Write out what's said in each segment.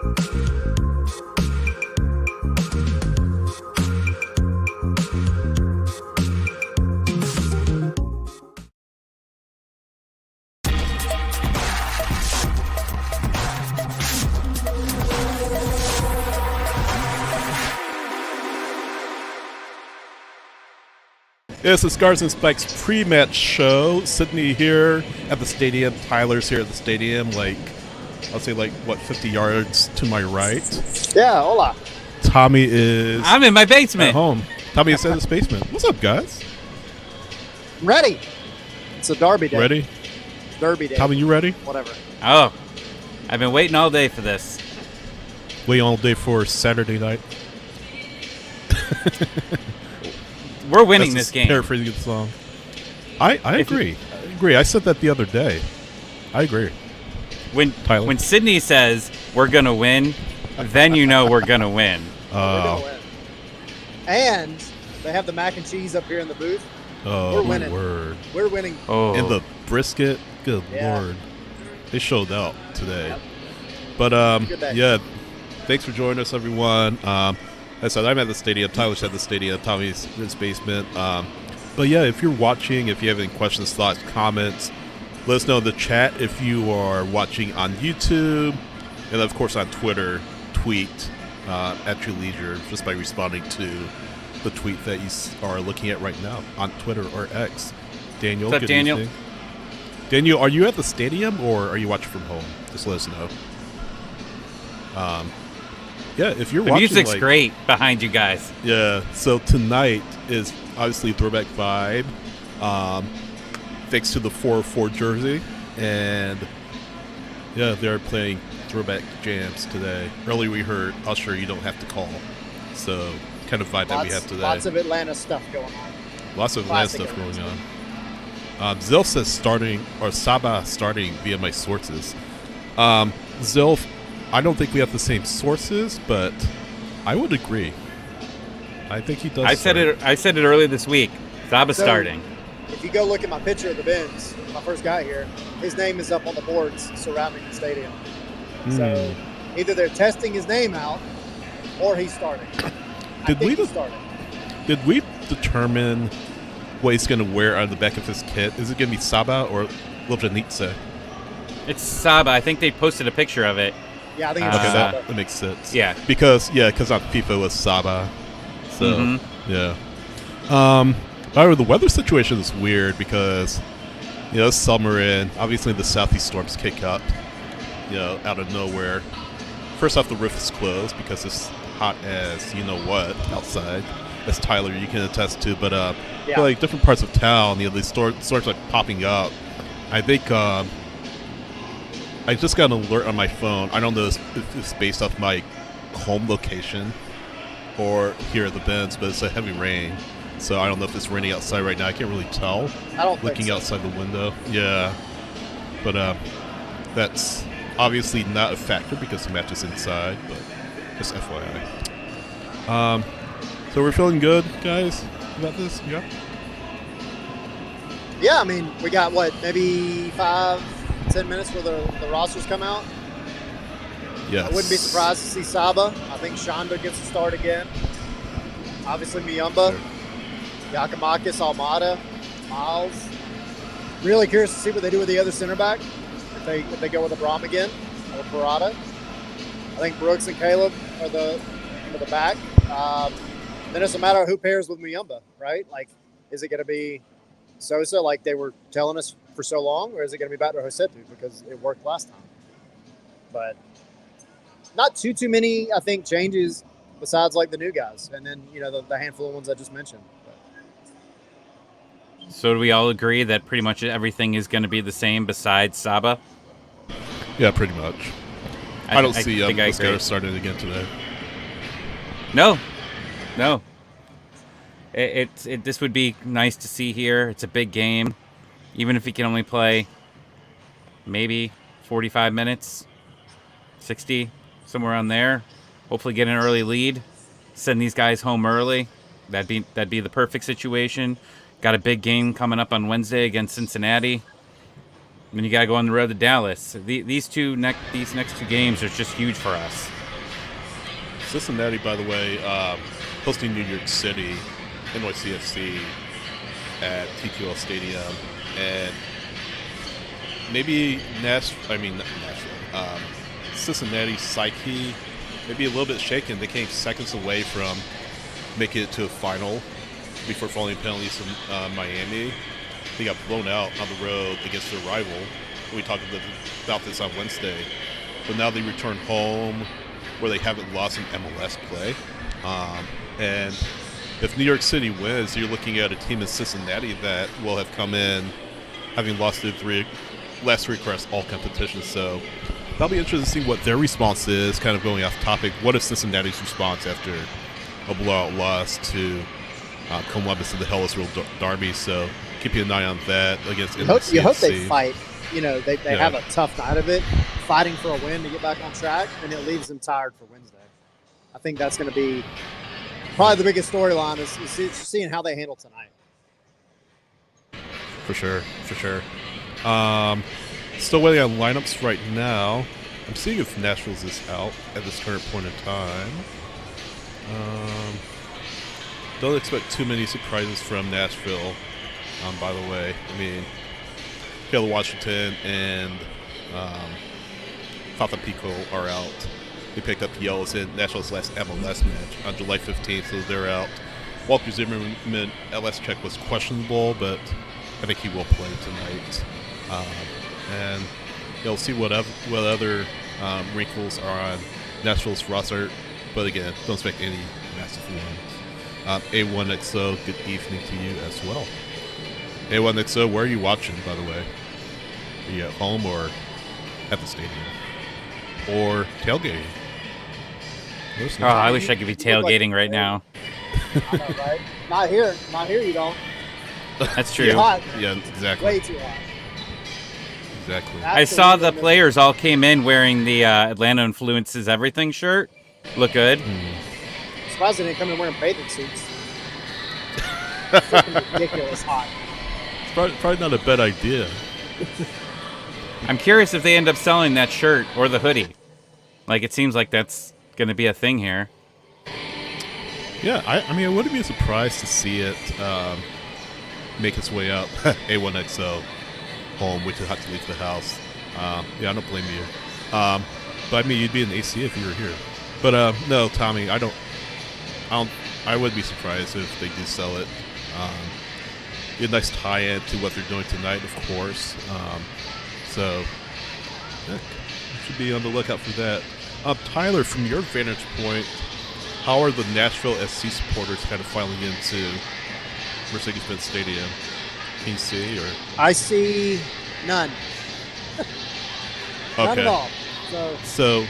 It's the Scars and Spikes pre-match show. Sydney here at the stadium. Tyler's here at the stadium. I'll say 50 yards to my right. Yeah, hola. Tommy is... I'm in my basement. At home. Tommy is in his basement. What's up, guys? Ready. It's a derby day. Ready? Derby day. Tommy, you ready? Whatever. Oh, I've been waiting all day for this. Waiting all day for Saturday night. We're winning this game. Paraphrasing the song. I agree. I agree. I said that the other day. I agree. When Sydney says we're going to win, then you know we're going to win. We're gonna win. And they have the mac and cheese up here in the booth. Oh, we're winning. My word. We're winning. Oh. And the brisket, good Lord. They showed out today. Yep. But, yeah, thanks for joining us, everyone. As I said, I'm at the stadium. Tyler's at the stadium. Tommy's in his basement. But, yeah, if you're watching, if you have any questions, thoughts, comments, let us know in the chat. If you are watching on YouTube, and, of course, on Twitter, tweet at your leisure just by responding to the tweet that you are looking at right now on Twitter or X. Daniel, what's up, Daniel? Evening. Daniel, are you at the stadium or are you watching from home? Just let us know. Yeah, if you're the watching, music's great behind you guys. Yeah, so tonight is obviously Throwback Vibe, thanks to the 404 jersey, and yeah, they're playing Throwback Jams today. Earlier we heard Usher, You Don't Have to Call, so kind of vibe that we have today. Lots of Atlanta stuff going on. Lots of Atlanta stuff going on. Zilf says Saba starting via my sources. Zilf, I don't think we have the same sources, but I would agree. I think he does. I said it earlier this week. Saba's starting. If you go look at my picture of the Benz, when I first got here, his name is up on the boards surrounding the stadium. So either they're testing his name out, or he's starting. Did we determine what he's going to wear on the back of his kit? Is it going to be Saba or Lobjanitsa? It's Saba. I think they posted a picture of it. Yeah, I think it's Saba. That makes sense. Yeah. Because on FIFA it was Saba. So, yeah. However, the weather situation is weird because, it's summer and obviously the southeast storms kick up, out of nowhere. First off, the roof is closed because it's hot as you-know-what outside. As Tyler, you can attest to. But, different parts of town, these storms are popping up. I think... I just got an alert on my phone. I don't know if it's based off my home location or here at the Benz, but it's a heavy rain. So I don't know if it's raining outside right now. I can't really tell. I don't looking think so. outside the window. Yeah. But that's obviously not a factor because the match is inside, but just FYI. So we're feeling good, guys, about this? Yeah? Yeah, I mean, we got, maybe 5-10 minutes where the rosters come out. Yes. I wouldn't be surprised to see Saba. I think Shonda gets a start again. Obviously Muyumba, Yakamakis, Almada, Miles. Really curious to see what they do with the other center back. If they go with Abram again or Parada. I think Brooks and Caleb are the back. Then it's a matter of who pairs with Muyumba, right? Is it going to be Sosa like they were telling us for so long, or is it going to be back to Josetu because it worked last time? But not too many, I think, changes besides the new guys, and then the handful of ones I just mentioned. So do we all agree that pretty much everything is going to be the same besides Saba? Yeah, pretty much. I don't see Mukhtar starting again today. No. This would be nice to see here. It's a big game. Even if he can only play maybe 45 minutes, 60, somewhere around there. Hopefully get an early lead. Send these guys home early. That'd be the perfect situation. Got a big game coming up on Wednesday against Cincinnati. Then you got to go on the road to Dallas. These next two games are just huge for us. Cincinnati, by the way, hosting New York City, NYC SC at TQL Stadium, and maybe Cincinnati's psyche maybe a little bit shaken. They came seconds away from making it to a final before falling penalties from Miami. They got blown out on the road against their rival. We talked about this on Wednesday. But now they return home where they haven't lost in MLS play. And if New York City wins, you're looking at a team in Cincinnati that will have come in having lost the last three across all competitions. So that'll be interesting to see what their response is, kind of going off topic. What is Cincinnati's response after a blowout loss to Columbus in the Hellas Real Derby? So keep an eye on that against NYC. You hope they fight. They have a tough night of it, fighting for a win to get back on track, and it leaves them tired for Wednesday. I think that's going to be probably the biggest storyline is seeing how they handle tonight. For sure. Still waiting on lineups right now. I'm seeing if Nashville's is out at this current point in time. Don't expect too many surprises from Nashville, by the way. I mean, Taylor Washington and Papa Pico are out. They picked up yellows in Nashville's last MLS match on July 15th, so they're out. Walter Zimmerman, LS check was questionable, but I think he will play tonight. And you'll see what other wrinkles are on Nashville's roster. But again, don't expect any massive ones. A1XO, good evening to you as well. A1XO, where are you watching, by the way? Are you at home or at the stadium? Or tailgating? Oh, I wish I could be tailgating right now. I know, right? Not here. Not here, you don't. That's true. Too hot. Yeah, exactly. Way too hot. Exactly. I saw the players all came in wearing the Atlanta Influences Everything shirt. Look good. Surprised they didn't come in wearing bathing suits. It's freaking ridiculous hot. It's probably not a bad idea. I'm curious if they end up selling that shirt or the hoodie. Like, it seems like that's going to be a thing here. Yeah, I mean, I wouldn't be surprised to see it make its way up. A1XO home, which is hot to leave the house. Yeah, I don't blame you. But I mean, you'd be in AC if you were here. But no, Tommy, I would be surprised if they do sell it. Be a nice tie-in to what they're doing tonight, of course. So yeah, you should be on the lookout for that. Tyler, from your vantage point, how are the Nashville SC supporters kind of filing into Mercedes-Benz Stadium? Can you see, or? I see none. None at all. So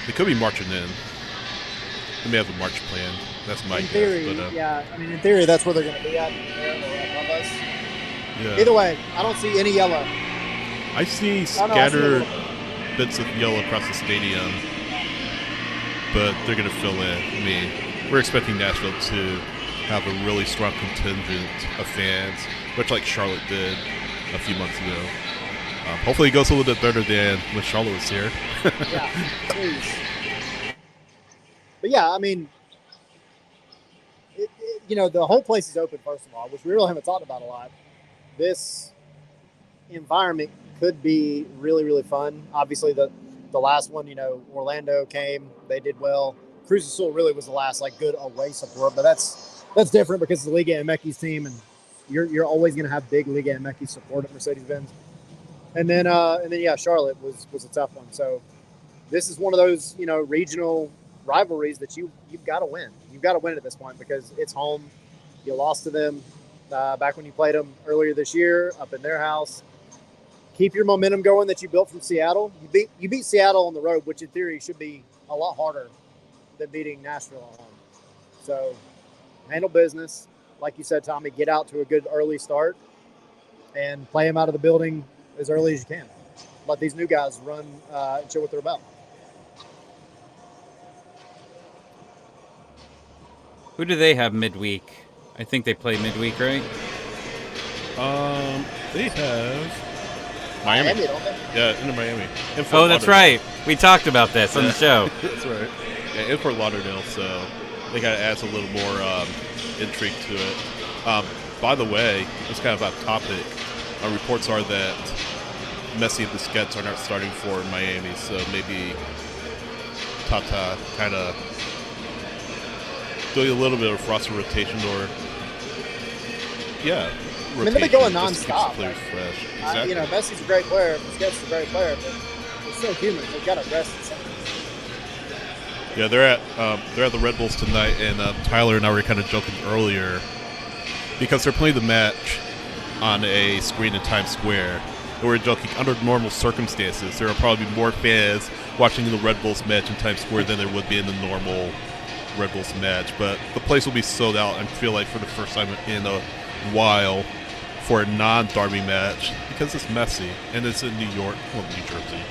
they could be marching in. They may have a march plan. That's my in guess. Theory, but, yeah. I mean, in theory, that's where they're going to be at. Above us. Yeah. Either way, I don't see any yellow. I see scattered bits of yellow across the stadium, but they're going to fill in. I mean, we're expecting Nashville to have a really strong contingent of fans, much like Charlotte did a few months ago. Hopefully it goes a little bit better than when Charlotte was here. Yeah, please. But yeah, I mean, the whole place is open, first of all, which we really haven't talked about a lot. This environment could be really, really fun. Obviously, the last one, Orlando came. They did well. Cruz Azul really was the last, good away support. But that's different because it's the Liga MX's team, and you're always going to have big Liga MX support at Mercedes-Benz. And then, Charlotte was a tough one. So this is one of those, regional rivalries that you've got to win. You've got to win at this point because it's home. You lost to them back when you played them earlier this year up in their house. Keep your momentum going that you built from Seattle. You beat Seattle on the road, which in theory should be a lot harder than beating Nashville at home. So handle business. Like you said, Tommy, get out to a good early start and play them out of the building as early as you can. Let these new guys run and show what they're about. Who do they have midweek? I think they play midweek, right? They have Miami. don't they? Yeah, into Miami. In Fort Oh, that's Lauderdale. right. We talked about this on the show. That's right. Yeah, in Fort Lauderdale, so they got to add a little more intrigue to it. By the way, it's kind of off topic. Reports are that Messi and Busquets are not starting for Miami, so maybe Tata kind of doing a little bit of roster rotation or, I mean, they've been going just to keep nonstop. players fresh. Exactly. You know, Messi's a great player, Busquets is a great player, but they're still human. They've got to rest in something. Yeah, they're at the Red Bulls tonight, and Tyler and I were kind of joking earlier because they're playing the match on a screen in Times Square. And we're joking, under normal circumstances, there will probably be more fans watching the Red Bulls match in Times Square than there would be in the normal Red Bulls match. But the place will be sold out, and feel like for the first time in a while for a non-Derby match because it's messy and it's in New York, well, New Jersey.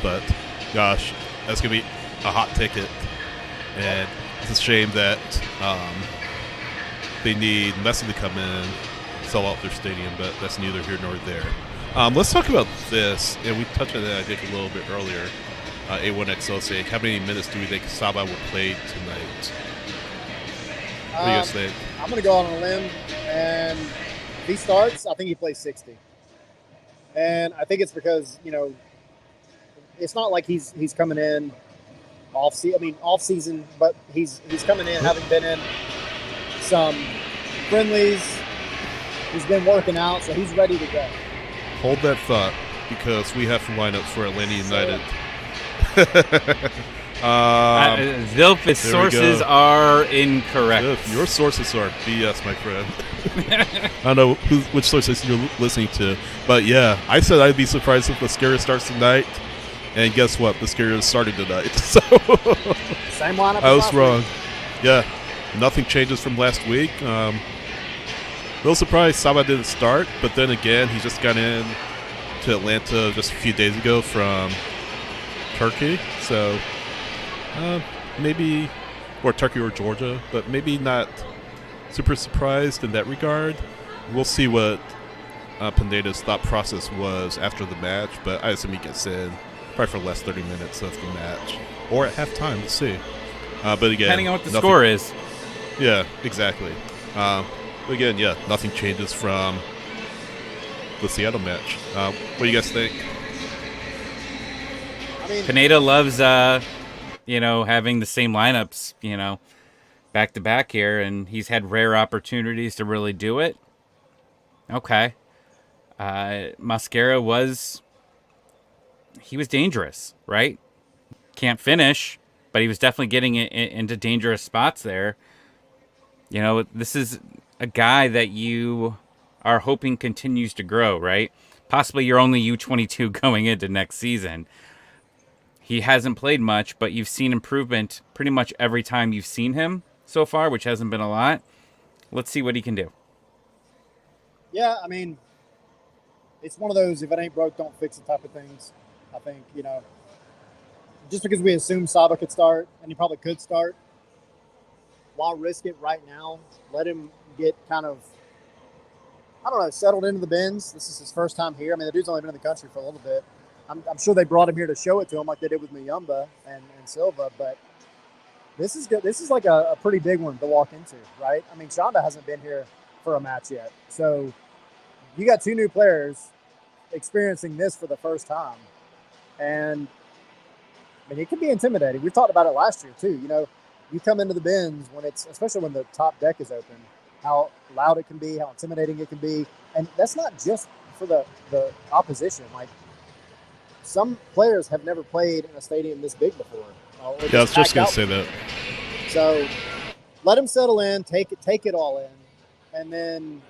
But gosh, that's gonna be a hot ticket, and it's a shame that they need Messi to come in, sell out their stadium, but that's neither here nor there. Let's talk about this, and we touched on that I think a little bit earlier. A1XO saying, how many minutes do we think Saba will play tonight? What do you guys think? I'm going to go on a limb, and if he starts, I think he plays 60. And I think it's because, you know, it's not like he's coming in off season, but he's coming in having been in some friendlies. He's been working out, so he's ready to go. Hold that thought, because we have lineups for Atlanta United. Zilph's sources are incorrect. Zilph, your sources are BS, my friend. I don't know which sources you're listening to, but yeah, I said I'd be surprised if Busquets starts tonight, and guess what? Busquets started tonight. So same lineup. I was wrong. Yeah, nothing changes from last week. Real surprised Saba didn't start, but then again, he just got in to Atlanta just a few days ago from Turkey, so maybe, or Turkey or Georgia, but maybe not super surprised in that regard. We'll see what Pineda's thought process was after the match, but I assume he gets in probably for the last 30 minutes of the match, or at halftime. We'll see. But again, depending on what the score is. Yeah, exactly. But again, yeah, nothing changes from the Seattle match. What do you guys think? I mean, Pineda loves, having the same lineups, back to back here, and he's had rare opportunities to really do it. Okay. Mascara was dangerous, right? Can't finish, but he was definitely getting into dangerous spots there. This is a guy that you are hoping continues to grow, right? Possibly you're only U22 going into next season. He hasn't played much, but you've seen improvement pretty much every time you've seen him so far, which hasn't been a lot. Let's see what he can do. Yeah, I mean, it's one of those if it ain't broke, don't fix it type of things. I think, just because we assume Saba could start, and he probably could start, why risk it right now? Let him get kind of, settled into the bins. This is his first time here. I mean, the dude's only been in the country for a little bit. I'm sure they brought him here to show it to him like they did with Muyumba and Silva, but this is good. This is like a pretty big one to walk into, right? I mean, Shonda hasn't been here for a match yet. So you got two new players experiencing this for the first time. And, I mean, it can be intimidating. We've talked about it last year, too. You come into the bins especially when the top deck is open, how loud it can be, how intimidating it can be. And that's not just for the opposition. Like, some players have never played in a stadium this big before. Yeah, I was just going to say that. So let him settle in, take it all in. And then,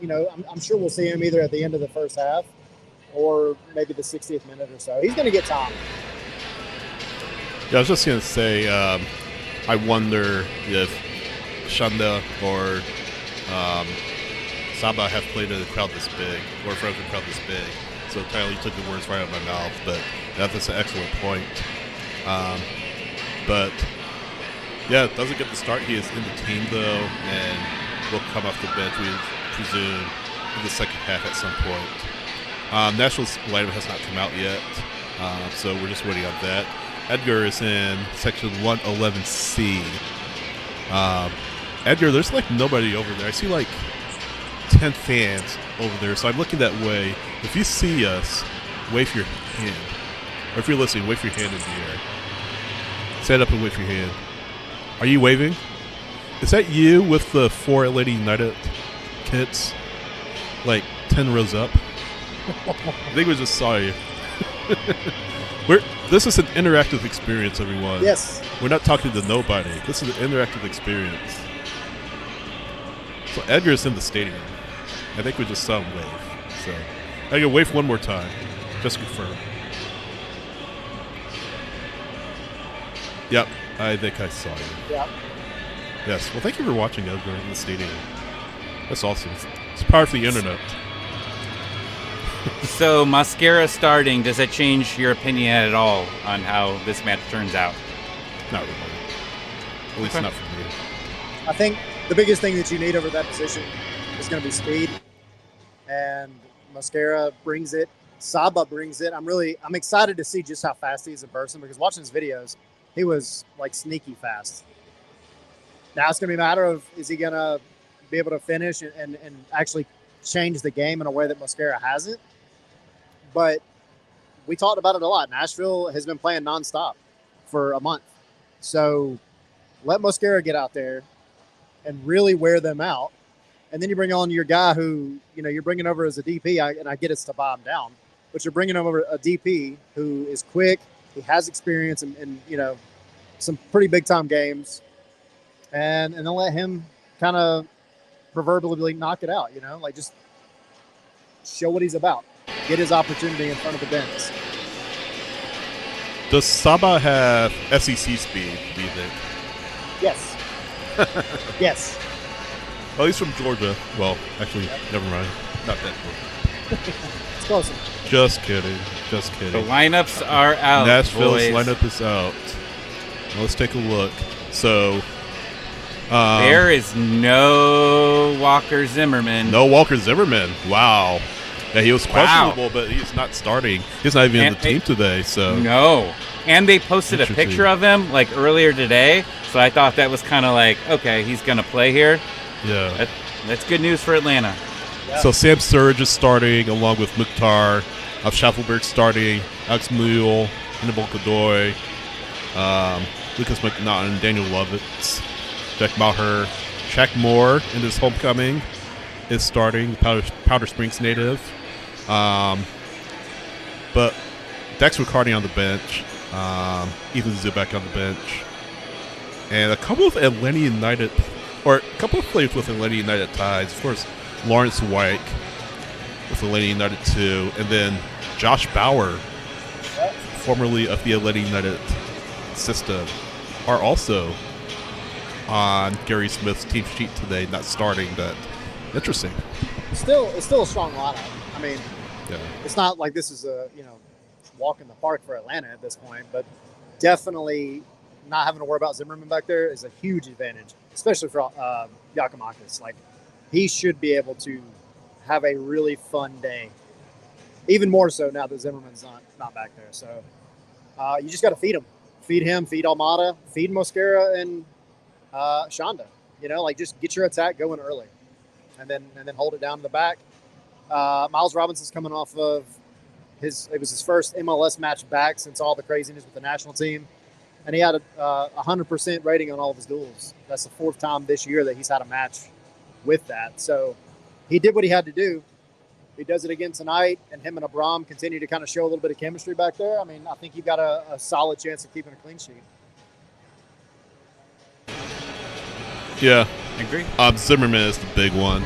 I'm sure we'll see him either at the end of the first half or maybe the 60th minute or so. He's going to get time. Yeah, I was just going to say, I wonder if Shanda or Saba have played in a crowd this big, or in front of a crowd this big. So Tyler, you took the words right out of my mouth, but that's an excellent point. But yeah, doesn't get the start. He is in the team though, and will come off the bench, we presume, in the second half at some point. Nashville's lineup has not come out yet, so we're just waiting on that. Edgar is in section 111C. Edgar, there's like nobody over there. I see like 10 fans over there, so I'm looking that way. If you see us, wave your hand. Or if you're listening, wave your hand in the air. Stand up and wave your hand. Are you waving? Is that you with the 4 Atlanta United kids? Like 10 rows up? I think we just saw you. This is an interactive experience, everyone. Yes. We're not talking to nobody. This is an interactive experience. So Edgar's in the stadium. I think we just saw him wave. So I can wave one more time. Just confirm. Yep, I think I saw you. Yeah. Yes. Well, thank you for watching Edgar in the stadium. That's awesome. It's the power of the internet. So, Mascara starting, does that change your opinion at all on how this match turns out? Not really. At least not for me. I think the biggest thing that you need over that position is going to be speed. And Mascara brings it. Saba brings it. I'm excited to see just how fast he is in person, because watching his videos, he was like sneaky fast. Now it's going to be a matter of, is he going to be able to finish and actually change the game in a way that Mascara hasn't? But we talked about it a lot. Nashville has been playing nonstop for a month. So let Mascara get out there and really wear them out. And then you bring on your guy who, you're bringing over as a DP, and I get it's to buy him down, but you're bringing over a DP who is quick, he has experience in some pretty big-time games, and then let him kind of proverbially knock it out, like just show what he's about. Get his opportunity in front of the bench. Does Saba have SEC speed, do you think? Yes. Yes. Well, he's from Georgia. Well, actually, never mind. Not that Georgia. It's close. Just kidding. Just kidding. The lineups are out. Nashville's boys. lineup is out. Now let's take a look. So, there is no Walker Zimmerman. No Walker Zimmerman. Wow. Yeah, he was questionable, but he's not starting. He's not even in the team today. So no. And they posted a picture of him like earlier today, so I thought that was kind of like, okay, he's gonna play here. Yeah, that's good news for Atlanta. Yeah. So Sam Surge is starting along with Mukhtar. Schaffelberg starting. Alex Mule, Hannibal Godoy, Lucas McNaughton, Daniel Lovitz, Jack Maher, Shaq Moore in his homecoming is starting. Powder Springs native. But Dex Riccardi on the bench. Ethan Zubak on the bench. And a couple of Atlanta United, or a couple of players with Atlanta United ties. Of course, Lawrence White with Atlanta United too. And then Josh Bauer, formerly of the Atlanta United system, are also on Gary Smith's team sheet today, not starting, but interesting. It's still a strong lineup. I mean, It's not like this is a walk in the park for Atlanta at this point, but definitely not having to worry about Zimmerman back there is a huge advantage, especially for Giacomakis. Like, he should be able to have a really fun day, even more so now that Zimmerman's not back there. So you just got to feed him, feed Almada, feed Mosquera and Shonda. Just get your attack going early, and then hold it down to the back. Miles Robinson's coming off of his first MLS match back since all the craziness with the national team, and he had a 100% rating on all of his duels. That's the 4th time this year that he's had a match with that. So he did what he had to do. He does it again tonight, and him and Abram continue to kind of show a little bit of chemistry back there. I mean, I think you've got a solid chance of keeping a clean sheet. Yeah, I agree. Zimmerman is the big one.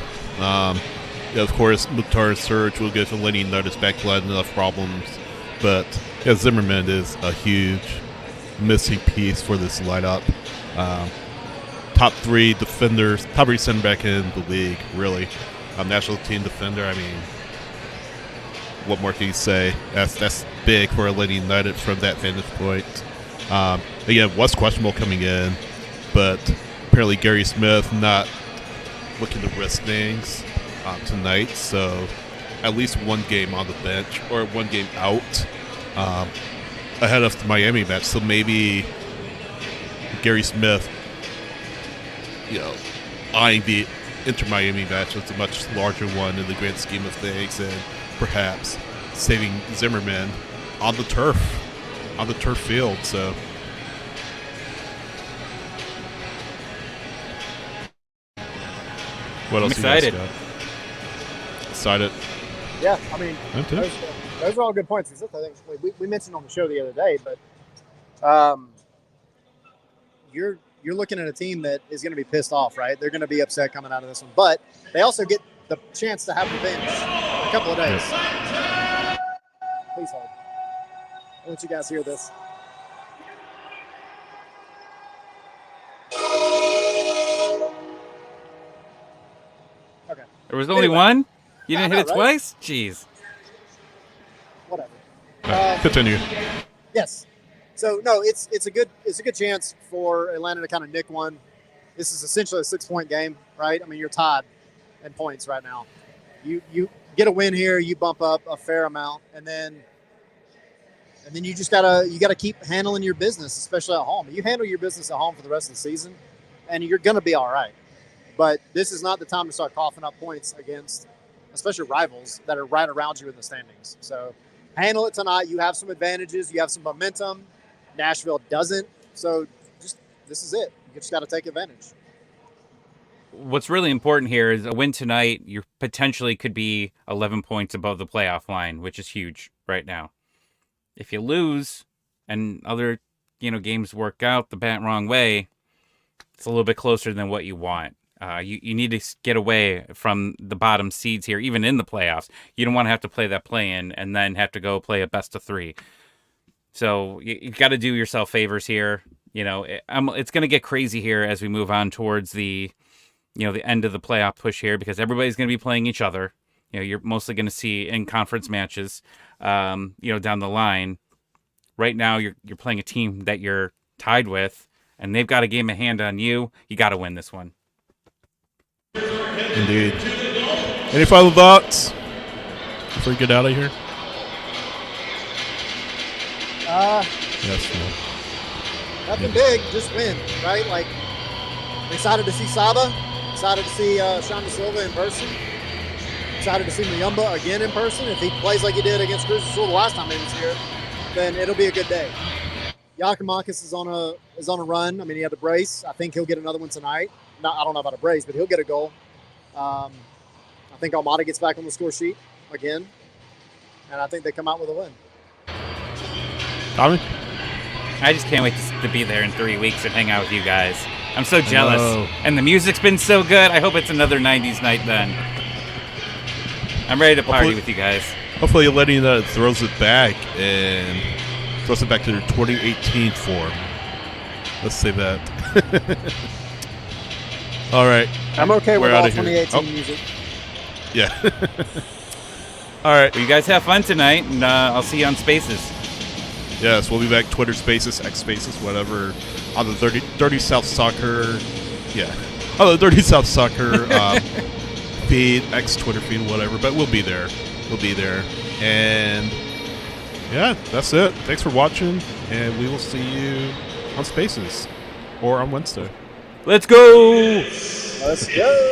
Of course, Mukhtar and Surge will give Atlanta United backline enough problems, but Zimmerman is a huge missing piece for this lineup. Top 3 defenders, top 3 center back in the league, really. National team defender. I mean, what more can you say? That's big for Atlanta United from that vantage point. Again, was questionable coming in, but apparently Gary Smith not looking to risk things tonight. So at least one game on the bench or one game out ahead of the Miami match. So maybe Gary Smith, eyeing the Inter-Miami match was a much larger one in the grand scheme of things, and perhaps saving Zimmerman on the turf field. So what else? Excited. You guys got? Excited. Yeah, I mean, I'm too. those are all good points. I think we mentioned on the show the other day, but you're looking at a team that is going to be pissed off, right? They're going to be upset coming out of this one, but they also get the chance to have revenge in a couple of days. Yes. Please hold. I want you guys to hear this. Okay. There was only Anyway. one? You didn't I hit know, it right? twice? Jeez. Whatever. Continue. Yes. So no, it's a good chance for Atlanta to kind of nick one. This is essentially a 6-point game, right? I mean, you're tied in points right now. You get a win here, you bump up a fair amount, and then you just gotta keep handling your business, especially at home. You handle your business at home for the rest of the season, and you're gonna be all right. But this is not the time to start coughing up points against, especially rivals that are right around you in the standings. So handle it tonight. You have some advantages. You have some momentum. Nashville doesn't. So this is it. You just got to take advantage. What's really important here is a win tonight. You potentially could be 11 points above the playoff line, which is huge right now. If you lose and other games work out the wrong way, it's a little bit closer than what you want. You need to get away from the bottom seeds here, even in the playoffs. You don't want to have to play that play-in and then have to go play a best of 3. So you got to do yourself favors here. It's going to get crazy here as we move on towards the end of the playoff push here, because everybody's going to be playing each other. You're mostly going to see in conference matches, down the line. Right now, you're playing a team that you're tied with, and they've got a game of hand on you. You got to win this one. Indeed. Any final thoughts before we get out of here? Yes. No. Nothing big, just win, right? Like, I'm excited to see Saba, excited to see Sean Silva in person, excited to see Muyumba again in person. If he plays like he did against Cruz Azul the last time he was here, then it'll be a good day. Yakimakis is on a run. I mean, he had the brace. I think he'll get another one tonight. I don't know about a brace, but he'll get a goal. I think Almada gets back on the score sheet again, and I think they come out with a win. Tommy? I just can't wait to be there in 3 weeks and hang out with you guys. I'm so jealous. And the music's been so good. I hope it's another 90s night then. I'm ready to party with you guys. Hopefully Atlanta throws it back and throws it back to their 2018 form. Let's say that. All right. I'm okay with We're all outta here. 2018 music. Yeah. All right. Well, you guys have fun tonight, and I'll see you on Spaces. Yes, we'll be back. Twitter Spaces, X Spaces, whatever. On the Dirty South Soccer. Yeah. On the Dirty South Soccer feed, X Twitter feed, whatever. But we'll be there. We'll be there. And yeah, that's it. Thanks for watching. And we will see you on Spaces or on Wednesday. Let's go! Let's go!